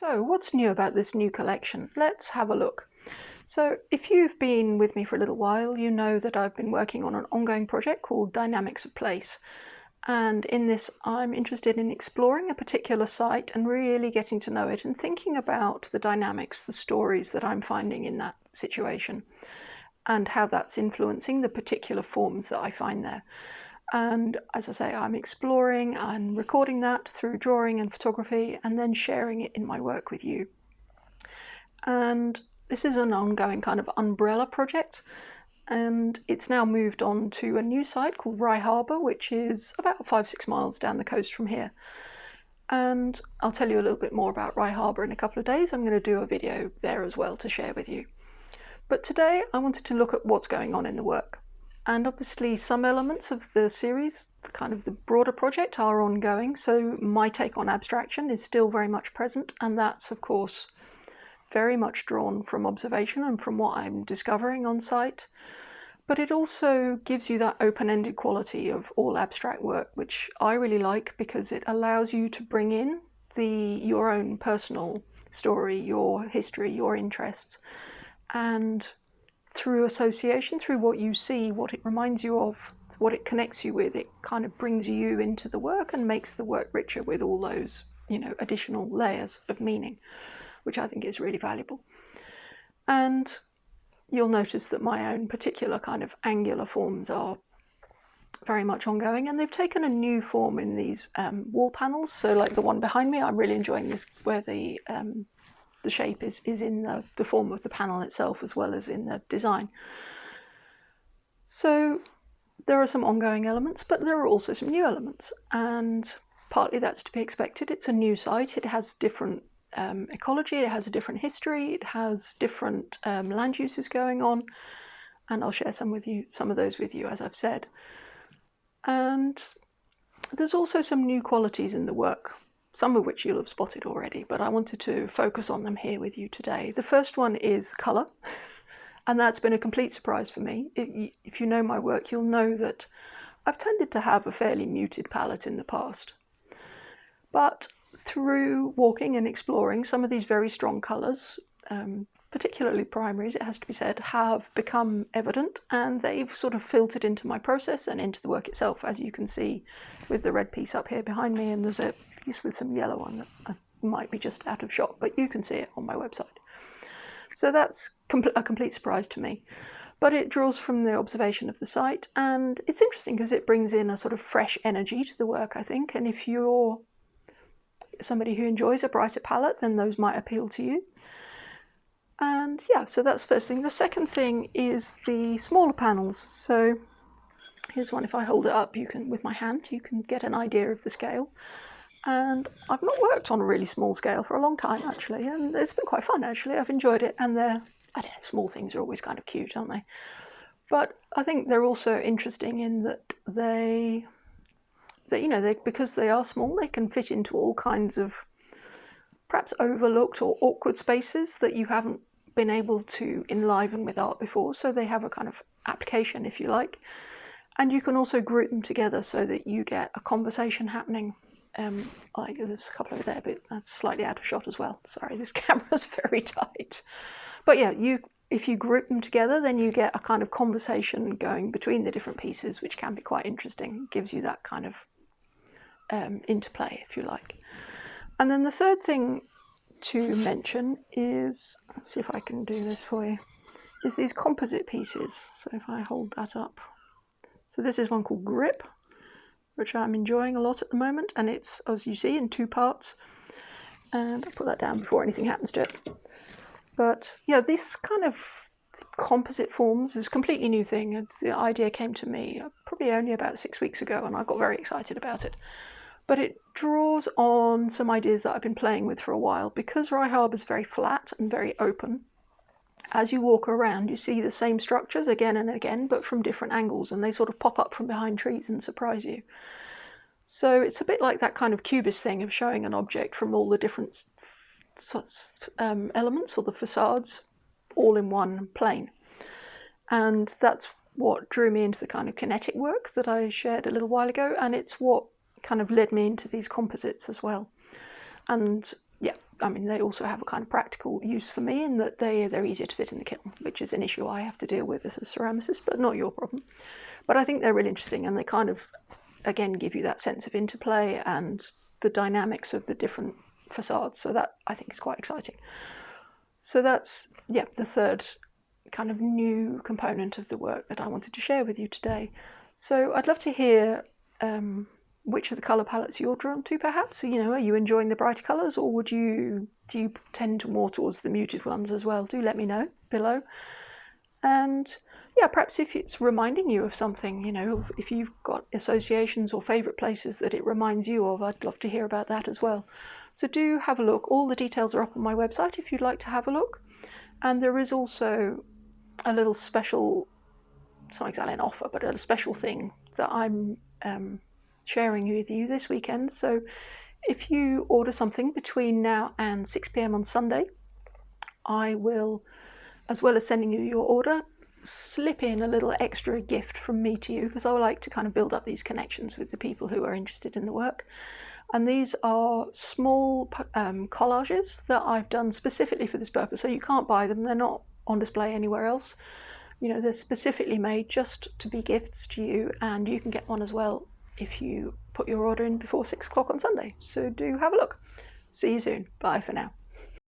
So what's new about this new collection? Let's have a look. So if you've been with me for a little while, you know that I've been working on an ongoing project called Dynamics of Place. And in this, I'm interested in exploring a particular site and really getting to know it and thinking about the dynamics, the stories that I'm finding in that situation and how that's influencing the particular forms that I find there. And as I say, I'm exploring and recording that through drawing and photography and then sharing it in my work with you. And this is an ongoing kind of umbrella project, and it's now moved on to a new site called Rye Harbour, which is about 5-6 miles down the coast from here. And I'll tell you a little bit more about Rye Harbour in a couple of days. I'm going to do a video there as well to share with you. But today I wanted to look at what's going on in the work. And obviously some elements of the series, kind of the broader project, are ongoing, so my take on abstraction is still very much present, and that's of course very much drawn from observation and from what I'm discovering on site. But it also gives you that open-ended quality of all abstract work, which I really like because it allows you to bring in your own personal story, your history, your interests, and through association, through what you see, what it reminds you of, what it connects you with, it kind of brings you into the work and makes the work richer with all those, additional layers of meaning, which I think is really valuable. And you'll notice that my own particular kind of angular forms are very much ongoing, and they've taken a new form in these wall panels. So like the one behind me, I'm really enjoying this, where the shape is in the form of the panel itself as well as in the design. So there are some ongoing elements, but there are also some new elements, and partly that's to be expected. It's a new site, it has different ecology, it has a different history, it has different land uses going on, and I'll share some of those with you, as I've said. And there's also some new qualities in the work, some of which you'll have spotted already, but I wanted to focus on them here with you today. The first one is colour, and that's been a complete surprise for me. If you know my work, you'll know that I've tended to have a fairly muted palette in the past. But through walking and exploring, some of these very strong colours, particularly primaries, it has to be said, have become evident, and they've sort of filtered into my process and into the work itself, as you can see with the red piece up here behind me, and there's a piece with some yellow on that might be just out of shot, but you can see it on my website. So that's a complete surprise to me. But it draws from the observation of the site, and it's interesting because it brings in a sort of fresh energy to the work, I think, and if you're somebody who enjoys a brighter palette, then those might appeal to you. And yeah, so that's the first thing. The second thing is the smaller panels. So here's one. If I hold it up, you can, with my hand, you can get an idea of the scale. And I've not worked on a really small scale for a long time, actually, and it's been quite fun, actually. I've enjoyed it, and I don't know, small things are always kind of cute, aren't they? But I think they're also interesting in that because they are small, they can fit into all kinds of perhaps overlooked or awkward spaces that you haven't been able to enliven with art before. So they have a kind of application, if you like. And you can also group them together so that you get a conversation happening. Like there's a couple over there, but that's slightly out of shot as well. Sorry, this camera's very tight. But yeah, if you group them together, then you get a kind of conversation going between the different pieces, which can be quite interesting. It gives you that kind of interplay, if you like. And then the third thing to mention is, let's see if I can do this for you, is these composite pieces. So if I hold that up. So this is one called Grip, which I'm enjoying a lot at the moment, and it's, as you see, in 2 parts. And I'll put that down before anything happens to it. But yeah, this kind of composite forms is a completely new thing. And the idea came to me probably only about 6 weeks ago, and I got very excited about it. But it draws on some ideas that I've been playing with for a while. Because Rye Harbour is very flat and very open, as you walk around, you see the same structures again and again, but from different angles, and they sort of pop up from behind trees and surprise you. So it's a bit like that kind of cubist thing of showing an object from all the different elements or the facades all in one plane. And that's what drew me into the kind of kinetic work that I shared a little while ago, and it's what kind of led me into these composites as well. And yeah, I mean, they also have a kind of practical use for me in that they're easier to fit in the kiln, which is an issue I have to deal with as a ceramicist, but not your problem. But I think they're really interesting, and they kind of, again, give you that sense of interplay and the dynamics of the different facades. So that, I think, is quite exciting. So that's, yeah, the third kind of new component of the work that I wanted to share with you today. So I'd love to hear which of the colour palettes you're drawn to, perhaps. You know, are you enjoying the brighter colours, or do you tend more towards the muted ones as well? Do let me know below. And yeah, perhaps if it's reminding you of something, you know, if you've got associations or favourite places that it reminds you of, I'd love to hear about that as well. So do have a look. All the details are up on my website if you'd like to have a look. And there is also a little special, it's not exactly an offer, but a special thing that I'm sharing with you this weekend. So if you order something between now and 6 p.m. on Sunday, I will, as well as sending you your order, slip in a little extra gift from me to you, because I like to kind of build up these connections with the people who are interested in the work. And these are small collages that I've done specifically for this purpose. So you can't buy them, they're not on display anywhere else. You know, they're specifically made just to be gifts to you, and you can get one as well if you put your order in before 6 o'clock on Sunday. So do have a look. See you soon. Bye for now.